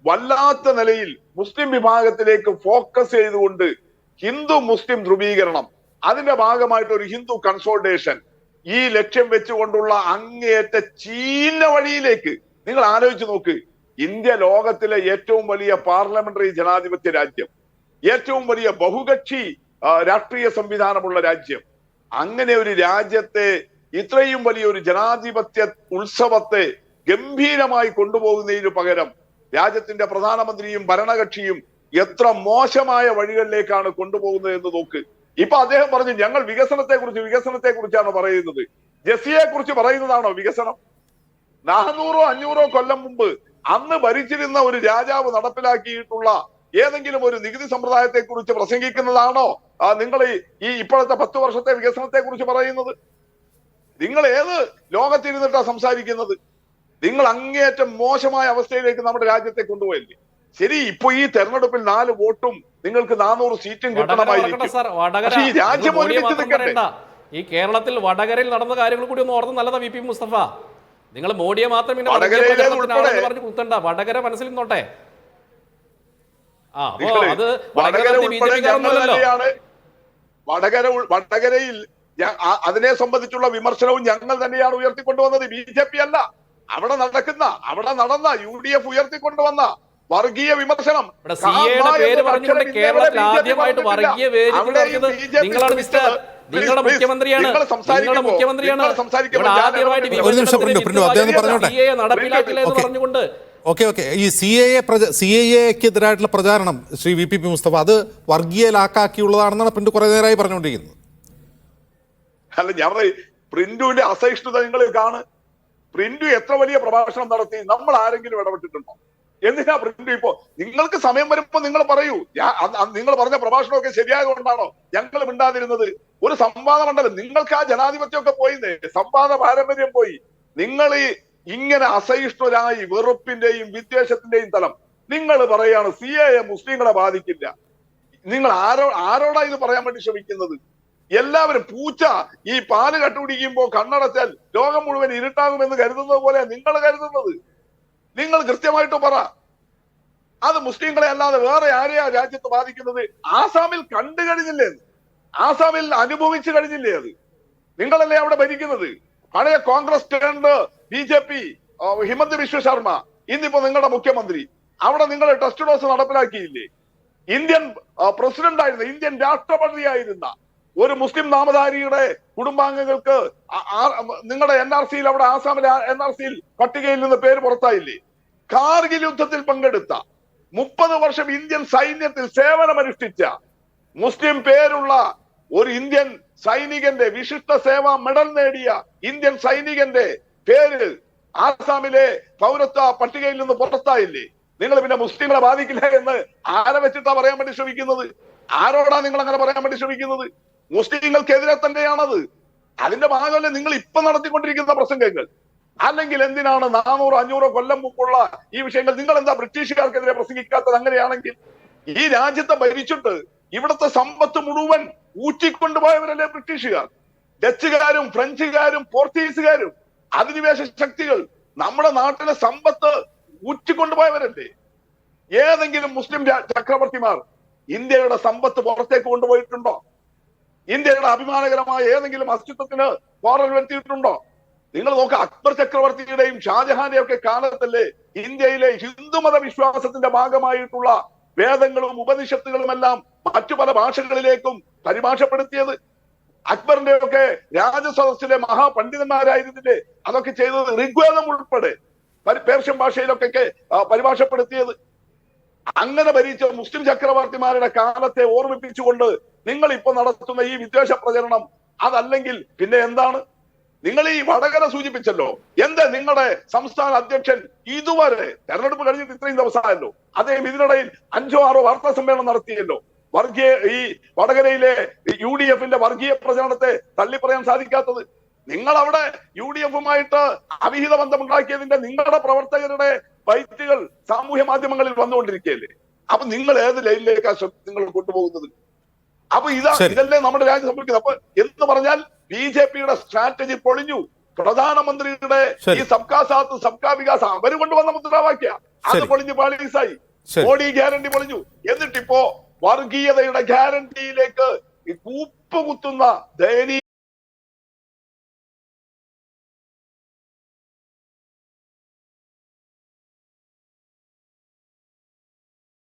വല്ലാത്ത നിലയിൽ മുസ്ലിം വിഭാഗത്തിലേക്ക് ഫോക്കസ് ചെയ്തുകൊണ്ട് ഹിന്ദു മുസ്ലിം ധ്രുവീകരണം, അതിന്റെ ഭാഗമായിട്ട് ഒരു ഹിന്ദു കൺസോൾട്ടേഷൻ, ഈ ലക്ഷ്യം വെച്ചുകൊണ്ടുള്ള അങ്ങേയറ്റ ചീഞ്ഞ വഴിയിലേക്ക് നിങ്ങൾ ആലോചിച്ച് നോക്ക്. ഇന്ത്യ ലോകത്തിലെ ഏറ്റവും വലിയ പാർലമെന്ററി ജനാധിപത്യ രാജ്യം, ഏറ്റവും വലിയ ബഹുകക്ഷി രാഷ്ട്രീയ സംവിധാനമുള്ള രാജ്യം. അങ്ങനെ ഒരു രാജ്യത്തെ ഇത്രയും വലിയ ഒരു ജനാധിപത്യ ഉത്സവത്തെ ഗംഭീരമായി കൊണ്ടുപോകുന്നതിന് പകരം രാജ്യത്തിന്റെ പ്രധാനമന്ത്രിയും ഭരണകക്ഷിയും എത്ര മോശമായ വഴികളിലേക്കാണ് കൊണ്ടുപോകുന്നത് എന്ന് നോക്ക്. ഇപ്പൊ അദ്ദേഹം പറഞ്ഞു ഞങ്ങൾ വികസനത്തെ കുറിച്ചാണ് പറയുന്നത്. ജസിയെ കുറിച്ച് പറയുന്നതാണോ വികസനം? 400-500 കൊല്ലം മുമ്പ് അന്ന് ഭരിച്ചിരുന്ന ഒരു രാജാവ് നടപ്പിലാക്കിയിട്ടുള്ള ഏതെങ്കിലും ഒരു നികുതി സമ്പ്രദായത്തെ കുറിച്ച് പ്രസംഗിക്കുന്നതാണോ നിങ്ങൾ ഈ ഇപ്പോഴത്തെ 10 വർഷത്തെ വികസനത്തെ കുറിച്ച് പറയുന്നത്? നിങ്ങൾ ഏത് ലോകത്തിരുന്നിട്ടാ സംസാരിക്കുന്നത്? നിങ്ങൾ അങ്ങേയറ്റം മോശമായ അവസ്ഥയിലേക്ക് നമ്മുടെ രാജ്യത്തെ കൊണ്ടുപോയില്ലേ? ശരി, ഇപ്പൊ ഈ തെരഞ്ഞെടുപ്പിൽ 4 വോട്ടും നിങ്ങൾക്ക് 400 സീറ്റും കിട്ടണമായിരിക്കും. ഈ രാജ്യം ഈ കേരളത്തിൽ വടകരയിൽ നടന്ന കാര്യങ്ങൾ കൂടി ഒന്ന് ഓർത്ത് നല്ലതാ വി പി മുസ്തഫ. നിങ്ങൾ മോഡിയെ മാത്രം പറഞ്ഞു കുത്തണ്ട, വടകര മനസ്സിൽ നിന്നോട്ടെ. വടകരയിൽ അതിനെ സംബന്ധിച്ചുള്ള വിമർശനവും ഞങ്ങൾ തന്നെയാണ് ഉയർത്തിക്കൊണ്ടുവന്നത്, BJP അല്ല. അവിടെ നടന്ന UDF ഉയർത്തിക്കൊണ്ടുവന്ന വർഗീയ വിമർശനം, നിങ്ങളുടെ മുഖ്യമന്ത്രിയാണ്. പറഞ്ഞുകൊണ്ട് ഈ CAA-ക്കെതിരായിട്ടുള്ള പ്രചാരണം ശ്രീ VP മുസ്തഫ, അത് വർഗീയ ലാക്കാക്കിയുള്ളതാണെന്നാണ് പ്രിന്റ് കുറെ നേരമായി പറഞ്ഞുകൊണ്ടിരിക്കുന്നത്. അല്ല, ഞാൻ പ്രിന്റുവിന്റെ അസഹിഷ്ണുത നിങ്ങൾ കാണ്. പ്രിന്റു എത്ര വലിയ പ്രഭാഷണം നടത്തി? നമ്മൾ ആരെങ്കിലും ഇടപെട്ടിട്ടുണ്ടോ? എന്തിനാ പ്രിന്റു ഇപ്പോ? നിങ്ങൾക്ക് സമയം വരുമ്പോ നിങ്ങൾ പറയൂ. നിങ്ങൾ പറഞ്ഞ പ്രഭാഷണമൊക്കെ ശരിയായതുകൊണ്ടാണോ ഞങ്ങൾ മിണ്ടാതിരുന്നത്? ഒരു സംവാദ മണ്ഡലം, നിങ്ങൾക്ക് ആ ജനാധിപത്യമൊക്കെ പോയിന്നേ, സംവാദ പാരമ്പര്യം പോയി. നിങ്ങൾ ഇങ്ങനെ അസഹിഷ്ണുരായി വെറുപ്പിന്റെയും വിദ്വേഷത്തിന്റെയും തലം നിങ്ങൾ പറയാണ് CAA മുസ്ലിങ്ങളെ ബാധിക്കില്ല. നിങ്ങൾ ആരോടാ ഇത് പറയാൻ വേണ്ടി ശ്രമിക്കുന്നത്? എല്ലാവരും പൂച്ച ഈ പാല് കട്ടുപിടിക്കുമ്പോ കണ്ണടച്ചാൽ ലോകം മുഴുവൻ ഇരുട്ടാകുമെന്ന് കരുതുന്നത് പോലെ നിങ്ങൾ കരുതുന്നത്. നിങ്ങൾ കൃത്യമായിട്ട് പറ, അത് മുസ്ലിങ്ങളെ അല്ലാതെ വേറെ ആരെയാ രാജ്യത്ത് ബാധിക്കുന്നത്? ആസാമിൽ കണ്ടു കഴിഞ്ഞില്ലേ? ആസാമിൽ അനുഭവിച്ചു കഴിഞ്ഞില്ലേ? അത് നിങ്ങളല്ലേ അവിടെ ഭരിക്കുന്നത്? പഴയ കോൺഗ്രസ് ടേൺഡ് BJP, ഹിമന്ത് ബിശ്വ ശർമ്മ, ഇന്നിപ്പോ നിങ്ങളുടെ മുഖ്യമന്ത്രി. അവിടെ നിങ്ങൾ ടെസ്റ്റ് ഡോസ് നടപ്പിലാക്കിയില്ലേ? ഇന്ത്യൻ പ്രസിഡന്റ് ആയിരുന്ന, ഇന്ത്യൻ രാഷ്ട്രപതിയായിരുന്ന ഒരു മുസ്ലിം നാമധാരിയുടെ കുടുംബാംഗങ്ങൾക്ക് നിങ്ങളുടെ NRCയിൽ, അവിടെ ആസാമിലെ NRCയിൽ പട്ടികയിൽ നിന്ന് പേര് പുറത്തായില്ലേ? കാർഗിൽ യുദ്ധത്തിൽ പങ്കെടുത്ത 30 വർഷം ഇന്ത്യൻ സൈന്യത്തിൽ സേവനമനുഷ്ഠിച്ച മുസ്ലിം പേരുള്ള ഒരു ഇന്ത്യൻ സൈനികന്റെ, വിശിഷ്ട സേവാ മെഡൽ നേടിയ ഇന്ത്യൻ സൈനികന്റെ പേര് ആസാമിലെ പൗരത്വ പട്ടികയിൽ നിന്ന് പുറത്തായില്ലേ? നിങ്ങൾ പിന്നെ മുസ്ലിങ്ങളെ ബാധിക്കില്ല എന്ന് ആരെ വെച്ചിട്ടാ പറയാൻ വേണ്ടി ശ്രമിക്കുന്നത്? ആരോടാ നിങ്ങൾ അങ്ങനെ പറയാൻ വേണ്ടി ശ്രമിക്കുന്നത്? മുസ്ലിങ്ങൾക്കെതിരെ തന്നെയാണത്. അതിന്റെ ഭാഗമല്ലേ നിങ്ങൾ ഇപ്പൊ നടത്തിക്കൊണ്ടിരിക്കുന്ന പ്രസംഗങ്ങൾ? അല്ലെങ്കിൽ എന്തിനാണ് 400-500 കൊല്ലം മുമ്പുള്ള ഈ വിഷയങ്ങൾ നിങ്ങൾ എന്താ ബ്രിട്ടീഷുകാർക്കെതിരെ പ്രസംഗിക്കാത്തത്? അങ്ങനെയാണെങ്കിൽ ഈ രാജ്യത്തെ ഭരിച്ചിട്ട് ഇവിടുത്തെ സമ്പത്ത് മുഴുവൻ ഊറ്റിക്കൊണ്ടുപോയവരല്ലേ ബ്രിട്ടീഷുകാർ? ഡച്ചുകാരും ഫ്രഞ്ചുകാരും പോർച്ചുഗീസുകാരും അധിനിവേശ ശക്തികൾ നമ്മുടെ നാട്ടിലെ സമ്പത്ത് ഊറ്റിക്കൊണ്ടുപോയവരല്ലേ? ഏതെങ്കിലും മുസ്ലിം ചക്രവർത്തിമാർ ഇന്ത്യയുടെ സമ്പത്ത് പുറത്തേക്ക് കൊണ്ടുപോയിട്ടുണ്ടോ? ഇന്ത്യയുടെ അഭിമാനകരമായ ഏതെങ്കിലും അസ്തിത്വത്തിന് പോറൽ വരുത്തിയിട്ടുണ്ടോ? നിങ്ങൾ നോക്ക, അക്ബർ ചക്രവർത്തിയുടെയും ഷാജഹാന്റെയും ഒക്കെ കാലത്തല്ലേ ഇന്ത്യയിലെ ഹിന്ദുമത വിശ്വാസത്തിന്റെ ഭാഗമായിട്ടുള്ള വേദങ്ങളും ഉപനിഷത്തുകളും എല്ലാം മറ്റു പല ഭാഷകളിലേക്കും പരിഭാഷപ്പെടുത്തിയത്? അക്ബറിന്റെ ഒക്കെ രാജസദസ്സിലെ മഹാപണ്ഡിതന്മാരായിരുന്നില്ലേ അതൊക്കെ ചെയ്തത്? ഋഗ്വേദം ഉൾപ്പെടെ പേർഷ്യൻ ഭാഷയിലൊക്കെ പരിഭാഷപ്പെടുത്തിയത്. അങ്ങനെ ഭരിച്ച മുസ്ലിം ചക്രവർത്തിമാരുടെ കാലത്തെ ഓർമ്മിപ്പിച്ചുകൊണ്ട് നിങ്ങൾ ഇപ്പൊ നടത്തുന്ന ഈ വിദ്വേഷ പ്രചരണം അതല്ലെങ്കിൽ പിന്നെ എന്താണ്? നിങ്ങൾ ഈ വടകര സൂചിപ്പിച്ചല്ലോ. എന്താ നിങ്ങളുടെ സംസ്ഥാന അധ്യക്ഷൻ ഇതുവരെ തെരഞ്ഞെടുപ്പ് കഴിഞ്ഞിട്ട് ഇത്രയും ദിവസമായല്ലോ, അദ്ദേഹം ഇതിനിടയിൽ 5-6 വാർത്താ സമ്മേളനം നടത്തിയല്ലോ. ഈ വടകരയിലെ UDF-ന്റെ വർഗീയ പ്രചരണത്തെ തള്ളിപ്പറയാൻ സാധിക്കാത്തത്? നിങ്ങൾ അവിടെ UDF-ഉമായിട്ട് അവിഹിത ബന്ധമുണ്ടാക്കിയതിന്റെ നിങ്ങളുടെ പ്രവർത്തകരുടെ ബൈറ്റുകൾ സാമൂഹ്യ മാധ്യമങ്ങളിൽ വന്നുകൊണ്ടിരിക്കുകയല്ലേ? അപ്പൊ നിങ്ങൾ ഏത് ലൈനിലേക്കാണ് നിങ്ങൾ കൊണ്ടുപോകുന്നത്? അപ്പൊ ഇതല്ലേ നമ്മുടെ രാജ്യം സംഭവിക്കുന്നത്? അപ്പൊ എന്ന് പറഞ്ഞാൽ BJP-യുടെ സ്ട്രാറ്റജി പൊളിഞ്ഞു. പ്രധാനമന്ത്രിയുടെ ഈ സബ്കാ സാത്ത് സബ്കാ വികാസ് അവർ കൊണ്ടുവന്ന മുദ്രാവാക്യ അത് ശരി. പൊളിഞ്ഞ് പാളീസായി. ശരി. മോഡി ഗ്യാരണ്ടി പൊളിഞ്ഞു. എന്നിട്ടിപ്പോ വർഗീയതയുടെ ഗ്യാരണ്ടിയിലേക്ക് ഈ കൂപ്പുകുത്തുന്ന ദയനീയ